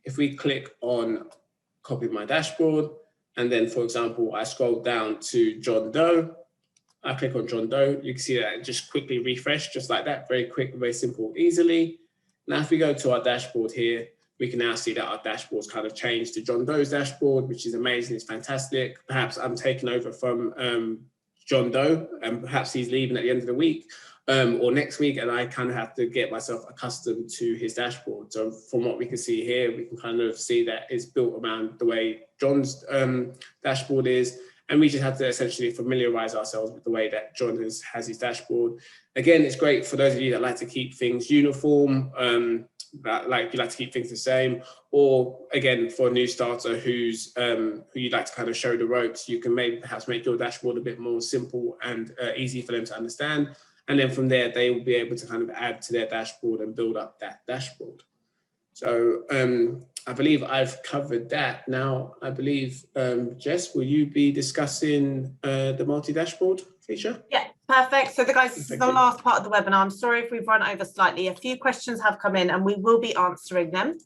If we click on copy my dashboard, and then, for example, I scroll down to John Doe, I click on John Doe, you can see that it just quickly refresh, just like that, very quick, very simple, easily. Now, if we go to our dashboard here, we can now see that our dashboard's kind of changed to John Doe's dashboard, which is amazing, it's fantastic. Perhaps I'm taking over from John Doe, and perhaps he's leaving at the end of the week or next week, and I kind of have to get myself accustomed to his dashboard. So from what we can see here, we can kind of see that it's built around the way John's dashboard is. And we just have to essentially familiarize ourselves with the way that John has his dashboard. Again, it's great for those of you that like to keep things uniform, that like you like to keep things the same, or again, for a new starter who you'd like to kind of show the ropes, you can maybe perhaps make your dashboard a bit more simple and easy for them to understand. And then from there, they will be able to kind of add to their dashboard and build up that dashboard. So I believe I've covered that. Now, I believe, Jess, will you be discussing the multi-dashboard feature? Yeah, perfect. So guys, this is the last part of the webinar. I'm sorry if we've run over slightly. A few questions have come in and we will be answering them.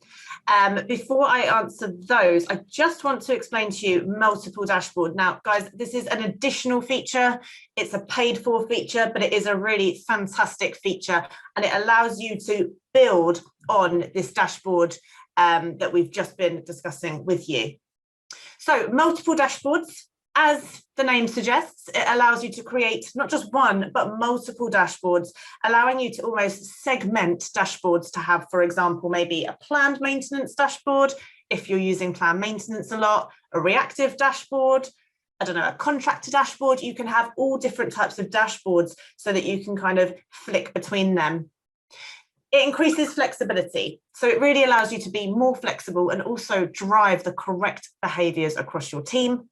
Before I answer those, I just want to explain to you multiple dashboard. Now, guys, this is an additional feature. It's a paid for feature, but it is a really fantastic feature, and it allows you to build on this dashboard that we've just been discussing with you. So multiple dashboards, as the name suggests, it allows you to create not just one, but multiple dashboards, allowing you to almost segment dashboards to have, for example, maybe a planned maintenance dashboard, if you're using planned maintenance a lot, a reactive dashboard, I don't know, a contractor dashboard. You can have all different types of dashboards so that you can kind of flick between them. It increases flexibility. So it really allows you to be more flexible and also drive the correct behaviors across your team.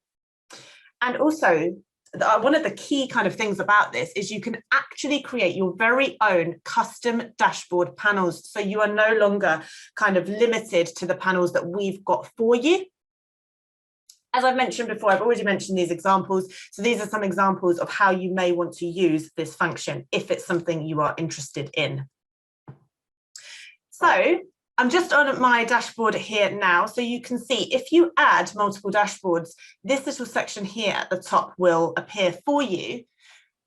And also, one of the key kind of things about this is you can actually create your very own custom dashboard panels. So you are no longer kind of limited to the panels that we've got for you. As I've mentioned before, I've already mentioned these examples. So these are some examples of how you may want to use this function if it's something you are interested in. So I'm just on my dashboard here now. So you can see if you add multiple dashboards, this little section here at the top will appear for you.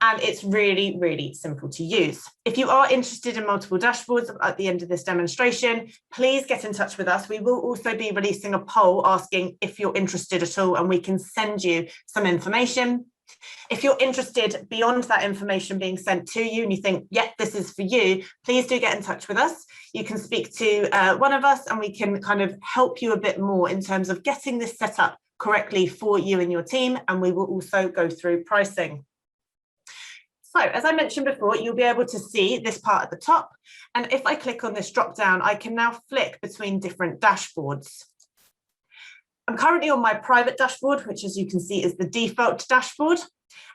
And it's really, really simple to use. If you are interested in multiple dashboards at the end of this demonstration, please get in touch with us. We will also be releasing a poll asking if you're interested at all, and we can send you some information. If you're interested beyond that information being sent to you and you think, yeah, this is for you, please do get in touch with us. You can speak to one of us and we can kind of help you a bit more in terms of getting this set up correctly for you and your team. And we will also go through pricing. So as I mentioned before, you'll be able to see this part at the top. And if I click on this drop down, I can now flick between different dashboards. I'm currently on my private dashboard, which as you can see is the default dashboard.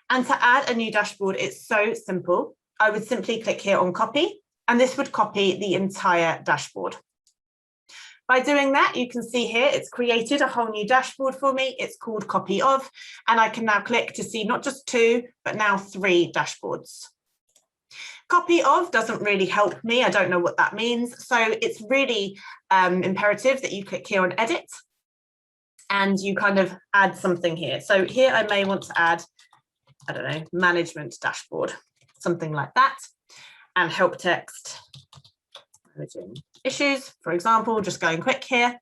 And to add a new dashboard, it's so simple. I would simply click here on copy, and this would copy the entire dashboard. By doing that, you can see here, it's created a whole new dashboard for me. It's called copy of, and I can now click to see not just 2, but now 3 dashboards. Copy of doesn't really help me. I don't know what that means. So it's really imperative that you click here on edit and you kind of add something here. So here I may want to add, I don't know, management dashboard, something like that, and help text, managing issues, for example, just going quick here.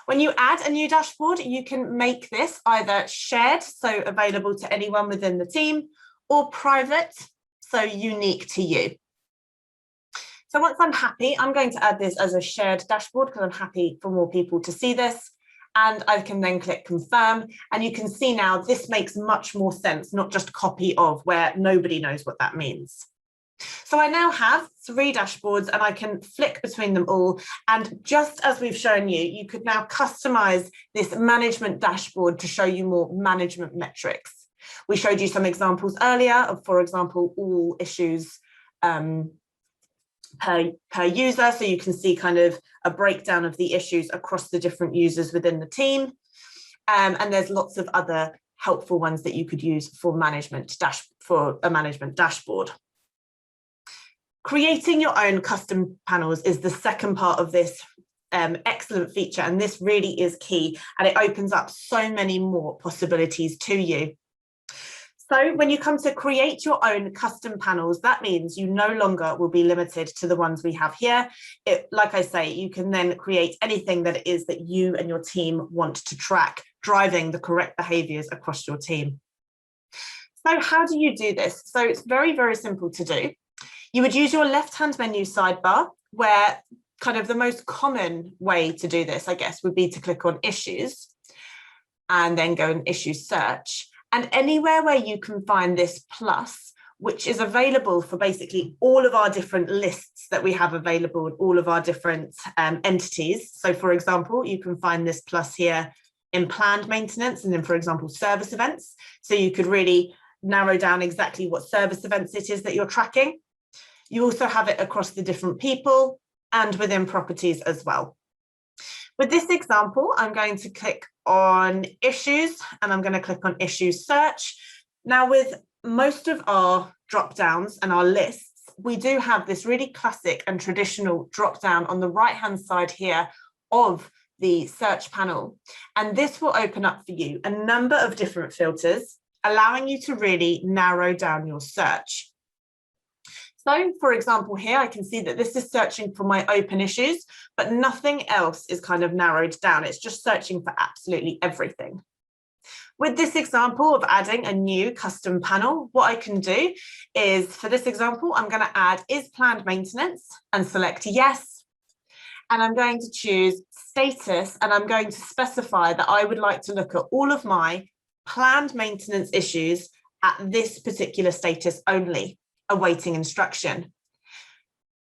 When you add a new dashboard, you can make this either shared, so available to anyone within the team, or private, so unique to you. So once I'm happy, I'm going to add this as a shared dashboard because I'm happy for more people to see this. And I can then click confirm, and you can see now this makes much more sense, not just copy of, where nobody knows what that means. So I now have 3 dashboards and I can flick between them all. And just as we've shown you, you could now customize this management dashboard to show you more management metrics. We showed you some examples earlier of, for example, all issues per user, so you can see kind of a breakdown of the issues across the different users within the team. And there's lots of other helpful ones that you could use for a management dashboard. Creating your own custom panels is the second part of this excellent feature, and this really is key, and it opens up so many more possibilities to you. So when you come to create your own custom panels, that means you no longer will be limited to the ones we have here. Like I say, you can then create anything that it is that you and your team want to track, driving the correct behaviors across your team. So how do you do this? So it's very, very simple to do. You would use your left-hand menu sidebar, where kind of the most common way to do this, I guess, would be to click on issues and then go and issue search. And anywhere where you can find this plus, which is available for basically all of our different lists that we have available, all of our different entities. So for example, you can find this plus here in planned maintenance and then, for example, service events. So you could really narrow down exactly what service events it is that you're tracking. You also have it across the different people and within properties as well. With this example, I'm going to click on issues and I'm going to click on issue search. Now, with most of our drop downs and our lists, we do have this really classic and traditional drop down on the right hand side here of the search panel. And this will open up for you a number of different filters, allowing you to really narrow down your search. So, for example, here I can see that this is searching for my open issues, but nothing else is kind of narrowed down. It's just searching for absolutely everything. With this example of adding a new custom panel, what I can do is, for this example, I'm going to add is planned maintenance and select yes. And I'm going to choose status, and I'm going to specify that I would like to look at all of my planned maintenance issues at this particular status only, awaiting instruction.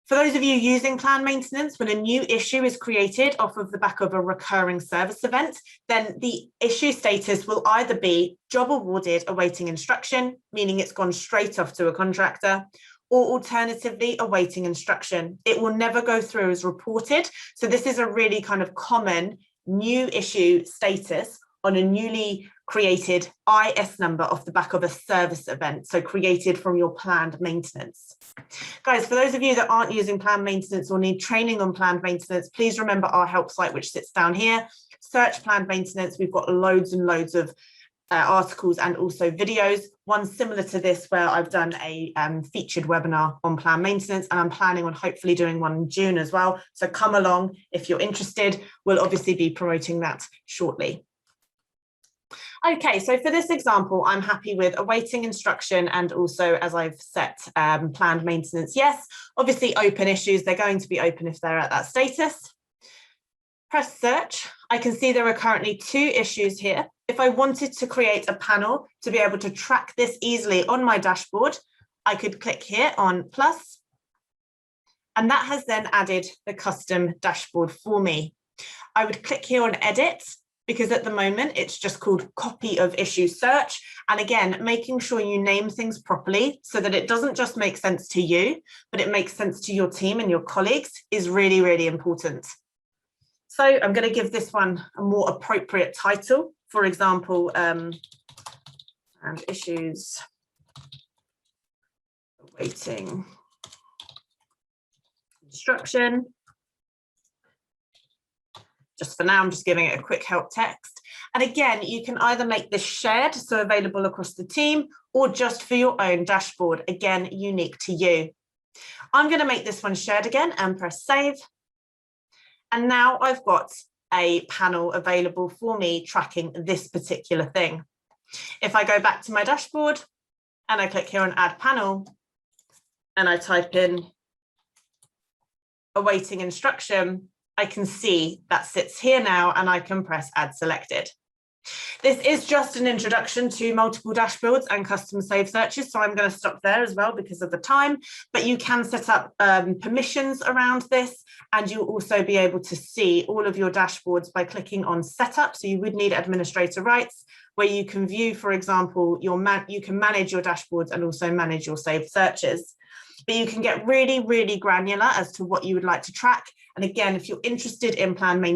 For those of you using planned maintenance, when a new issue is created off of the back of a recurring service event, then the issue status will either be job awarded awaiting instruction, meaning it's gone straight off to a contractor, or alternatively awaiting instruction. It will never go through as reported. So this is a really kind of common new issue status on a newly created IS number off the back of a service event, so created from your planned maintenance. Guys, for those of you that aren't using planned maintenance or need training on planned maintenance, please remember our help site, which sits down here. Search planned maintenance. We've got loads and loads of articles and also videos. One similar to this where I've done a featured webinar on planned maintenance, and I'm planning on hopefully doing one in June as well. So come along if you're interested. We'll obviously be promoting that shortly. Okay, so for this example, I'm happy with awaiting instruction and also, as I've set, planned maintenance, yes. Obviously open issues, they're going to be open if they're at that status. Press search. I can see there are currently 2 issues here. If I wanted to create a panel to be able to track this easily on my dashboard, I could click here on plus, and that has then added the custom dashboard for me. I would click here on edit, because at the moment it's just called copy of issue search. And again, making sure you name things properly so that it doesn't just make sense to you, but it makes sense to your team and your colleagues is really, really important. So I'm going to give this one a more appropriate title. For example, and issues awaiting instruction. Just for now, I'm just giving it a quick help text. And again, you can either make this shared, so available across the team, or just for your own dashboard, again, unique to you. I'm going to make this one shared again and press save. And now I've got a panel available for me tracking this particular thing. If I go back to my dashboard and I click here on add panel and I type in awaiting instruction, I can see that sits here now and I can press add selected. This is just an introduction to multiple dashboards and custom save searches, so I'm going to stop there as well because of the time, but you can set up permissions around this, and you'll also be able to see all of your dashboards by clicking on setup. So you would need administrator rights, where you can view, for example, you can manage your dashboards and also manage your saved searches. But you can get really, really granular as to what you would like to track. And again, if you're interested in multiple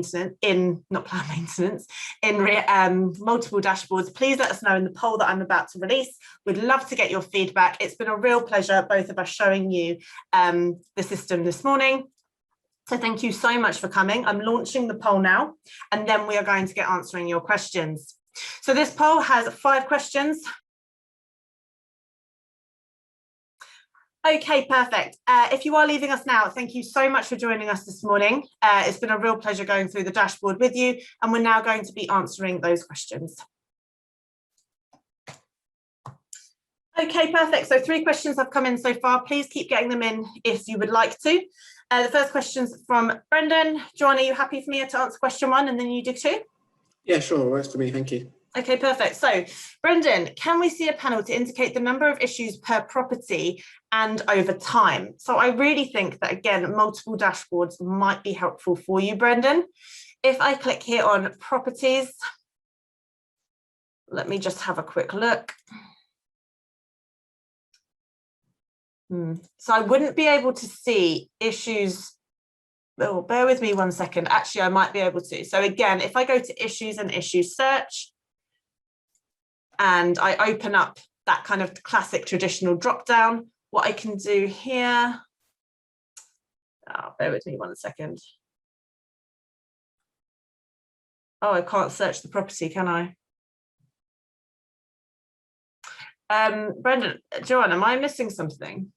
dashboards, please let us know in the poll that I'm about to release. We'd love to get your feedback. It's been a real pleasure, both of us showing you the system this morning. So thank you so much for coming. I'm launching the poll now, and then we are going to get answering your questions. So this poll has 5 questions. Okay, perfect. If you are leaving us now, thank you so much for joining us this morning. It's been a real pleasure going through the dashboard with you, and we're now going to be answering those questions. Okay, perfect. So 3 questions have come in so far. Please keep getting them in if you would like to. The first question's from Brendan. Joanne, are you happy for me to answer question 1 and then you do 2? Yeah, sure. Works for me. Thank you. Okay, perfect. So, Brendan, can we see a panel to indicate the number of issues per property and over time? So I really think that, again, multiple dashboards might be helpful for you, Brendan. If I click here on properties, let me just have a quick look. So I wouldn't be able to see issues. Oh, bear with me 1 second. Actually, I might be able to. So again, if I go to issues and issue search, and I open up that kind of classic traditional drop down, what I can do here, bear with me 1 second. Oh, I can't search the property, can I? Brendan, Joanne, am I missing something?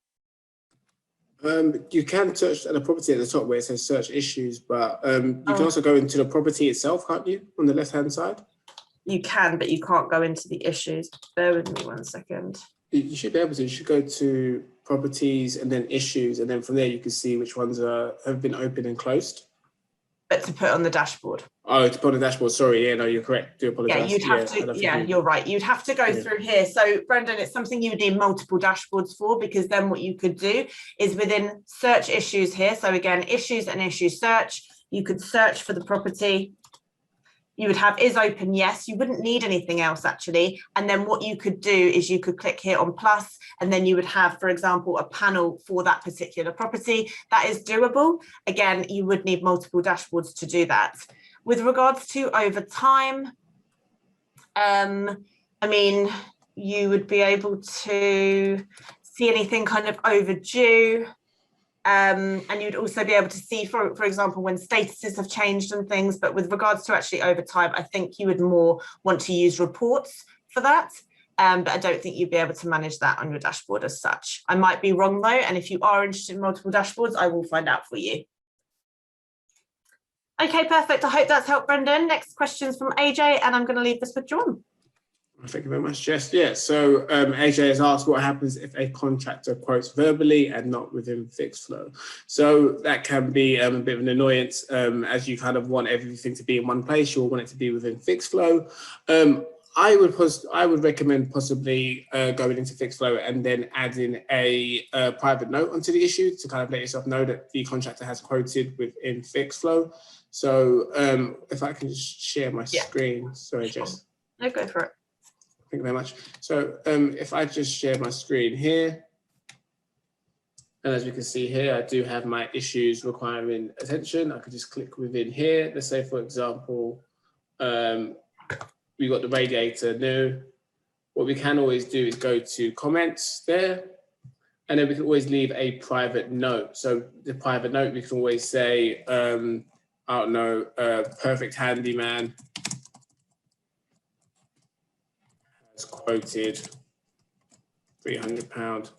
You can search at the property at the top where it says search issues, but you can also go into the property itself, can't you, on the left-hand side? You can, but you can't go into the issues. Bear with me 1 second. You should be able to. You should go to properties and then issues, and then from there you can see which ones have been opened and closed. But to put on the dashboard. Oh, to put on the dashboard. Sorry, yeah, no, you're correct. Do apologize. Yeah, you'd have to. Yeah, you're right. You'd have to go through here. So, Brendan, it's something you would need multiple dashboards for, because then what you could do is within search issues here. So again, issues and issue search. You could search for the property. You would have is open, yes. You wouldn't need anything else actually. And then what you could do is you could click here on plus, and then you would have, for example, a panel for that particular property. That is doable. Again, you would need multiple dashboards to do that. With regards to over time, I mean, you would be able to see anything kind of overdue. And you'd also be able to see, for example, when statuses have changed and things. But with regards to actually over time, I think you would more want to use reports for that. But I don't think you'd be able to manage that on your dashboard as such. I might be wrong though. And if you are interested in multiple dashboards, I will find out for you. Okay, perfect. I hope that's helped, Brendan. Next question's from AJ, and I'm going to leave this with John. Thank you very much, Jess. Yeah, so AJ has asked what happens if a contractor quotes verbally and not within Fixflo. So that can be a bit of an annoyance as you kind of want everything to be in one place. You'll want it to be within Fixflo. I would recommend possibly going into Fixflo and then adding a private note onto the issue to kind of let yourself know that the contractor has quoted within Fixflo. So if I can just share my screen. Sorry, Jess. No, go for it. Thank you very much. So if I just share my screen here, and as we can see here, I do have my issues requiring attention. I could just click within here. Let's say, for example, we got the radiator new. What we can always do is go to comments there, and then we can always leave a private note. So the private note, we can always say, I don't know, perfect handyman has quoted £300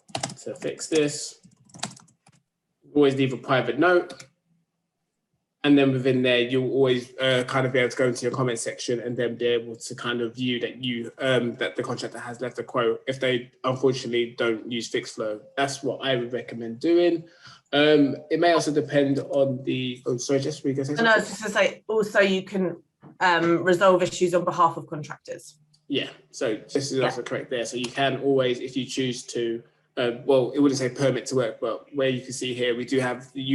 to fix this. Always leave a private note. And then within there, you'll always kind of be able to go into your comment section and then be able to kind of view that that the contractor has left a quote if they unfortunately don't use Fixflo. That's what I would recommend doing. It may also depend on the. Oh, sorry, just we go say something. No, I was just to say also you can resolve issues on behalf of contractors. Yeah, so this is also correct there. So you can always, if you choose to, well, it wouldn't say permit to work, but where you can see here, you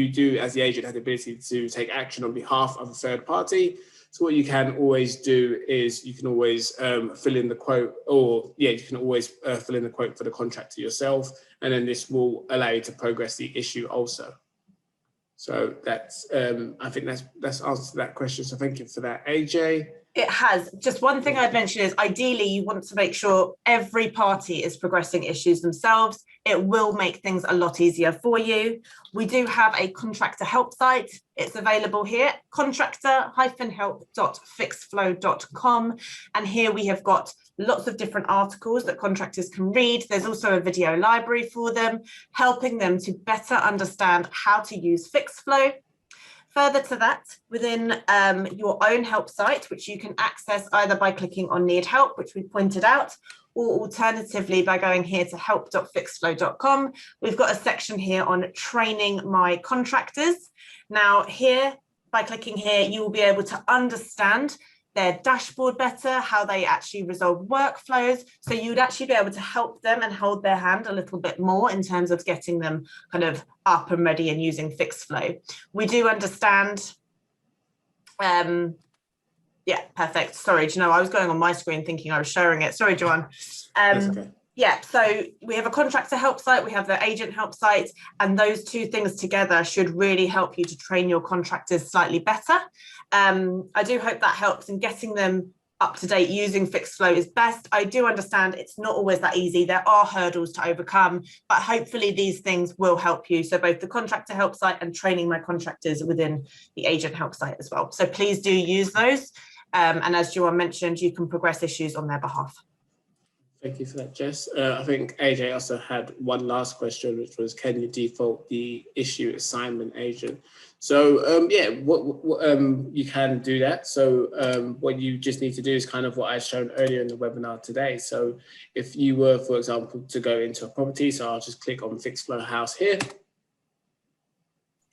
do as the agent have the ability to take action on behalf of a third party. So what you can always do is you can always fill in the quote, or you can always fill in the quote for the contractor yourself, and then this will allow you to progress the issue also. So that's, I think that's answered that question. So thank you for that, AJ. It has. Just one thing I'd mention is ideally you want to make sure every party is progressing issues themselves. It will make things a lot easier for you. We do have a contractor help site. It's available here, contractor-help.fixflo.com. And here we have got lots of different articles that contractors can read. There's also a video library for them, helping them to better understand how to use Fixflo. Further to that, within your own help site, which you can access either by clicking on Need Help, which we pointed out, or alternatively by going here to help.fixflo.com, we've got a section here on training my contractors. Now here, by clicking here, you will be able to understand their dashboard better, how they actually resolve workflows. So you would actually be able to help them and hold their hand a little bit more in terms of getting them kind of up and ready and using Fixflo. We do understand, yeah, perfect. Sorry, do you know, I was going on my screen thinking I was sharing it. Sorry, Joanne. That's okay. Yeah, so we have a contractor help site, we have the agent help site, and those two things together should really help you to train your contractors slightly better. I do hope that helps in getting them up to date using Fixflo is best. I do understand it's not always that easy. There are hurdles to overcome, but hopefully these things will help you. So both the contractor help site and training my contractors within the agent help site as well. So please do use those. And as Joanne mentioned, you can progress issues on their behalf. Thank you for that, Jess. I think AJ also had one last question, which was, can you default the issue assignment agent? So yeah, you can do that. So what you just need to do is kind of what I shown earlier in the webinar today. So if you were, for example, to go into a property, so I'll just click on Fixflo House here.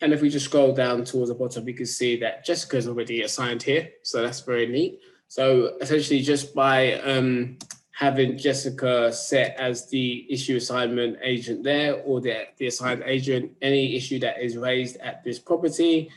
And if we just scroll down towards the bottom, we can see that Jessica's already assigned here. So that's very neat. So essentially just by having Jessica set as the issue assignment agent there, or the assigned agent, any issue that is raised at this property,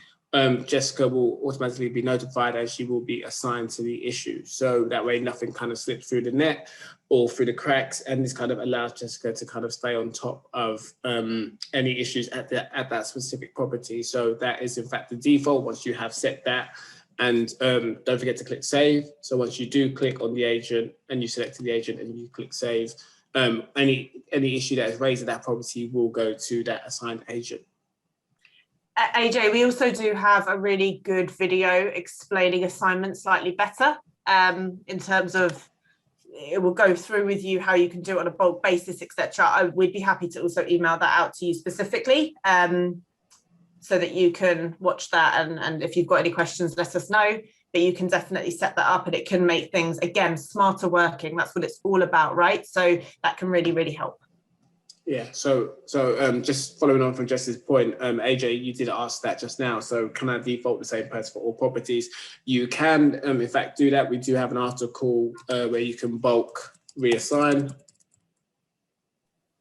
Jessica will automatically be notified and she will be assigned to the issue. So that way nothing kind of slips through the net or through the cracks, and this kind of allows Jessica to kind of stay on top of any issues at that specific property. So that is in fact the default once you have set that. And don't forget to click save. So once you do click on the agent and you select the agent and you click save, any issue that is raised at that property will go to that assigned agent. AJ, we also do have a really good video explaining assignments slightly better in terms of, it will go through with you how you can do it on a bulk basis, etc. We'd be happy to also email that out to you specifically. So that you can watch that, and if you've got any questions, let us know. but you can definitely set that up and it can make things, again, smarter working. That's what it's all about, right? So that can really, really help. Yeah, so just following on from Jess's point, AJ, you did ask that just now. So can I default the same person for all properties? You can, in fact, do that. We do have an article where you can bulk reassign.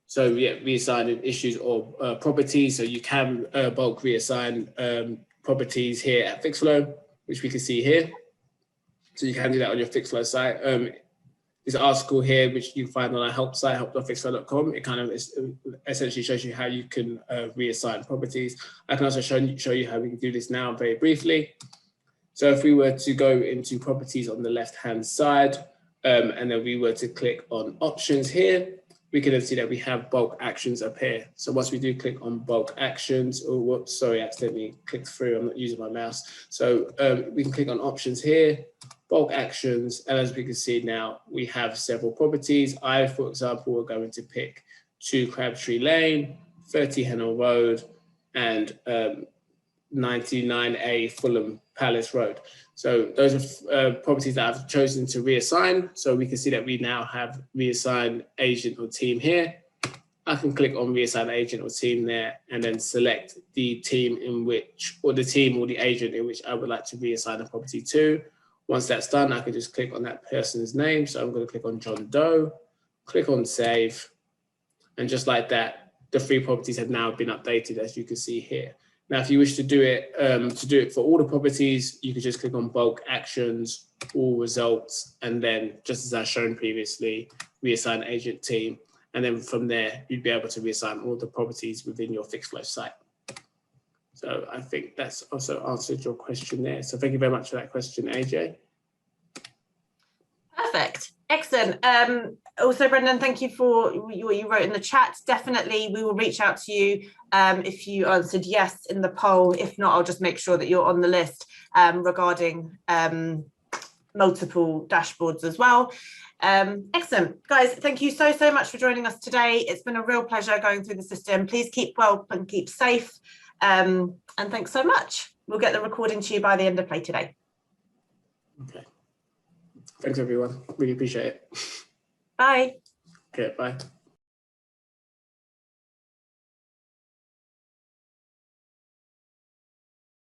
So yeah, reassigning issues or properties. So you can bulk reassign properties here at Fixflo, which we can see here. So you can do that on your Fixflo site. This article here, which you can find on our help site, help.fixflo.com, it kind of essentially shows you how you can reassign properties. I can also show you how we can do this now very briefly. So if we were to go into properties on the left-hand side, and then we were to click on options here, we can then see that we have bulk actions up here. So once we do click on bulk actions, oh, whoops, sorry, I accidentally clicked through, I'm not using my mouse. So we can click on options here, bulk actions, and as we can see now, we have several properties. I, for example, are going to pick 2 Crabtree Lane, 30 Hennell Road, and 99A Fulham Palace Road. So those are properties that I've chosen to reassign. So we can see that we now have reassign agent or team here. I can click on reassign agent or team there and then select the team in which, or the team or the agent in which I would like to reassign a property to. Once that's done, I can just click on that person's name. So I'm going to click on John Doe, click on save. And just like that, the 3 properties have now been updated, as you can see here. Now, if you wish to do it for all the properties, you can just click on bulk actions, all results, and then just as I've shown previously, reassign agent team. And then from there, you'd be able to reassign all the properties within your Fixflo site. So I think that's also answered your question there. So thank you very much for that question, AJ. Perfect. Excellent. Also, Brendan, thank you for what you wrote in the chat. Definitely, we will reach out to you if you answered yes in the poll. If not, I'll just make sure that you're on the list regarding multiple dashboards as well. Excellent. Guys, thank you so much for joining us today. It's been a real pleasure going through the system. Please keep well and keep safe. And thanks so much. We'll get the recording to you by the end of play today. Okay. Thanks, everyone. Really appreciate it. Bye. Okay, bye.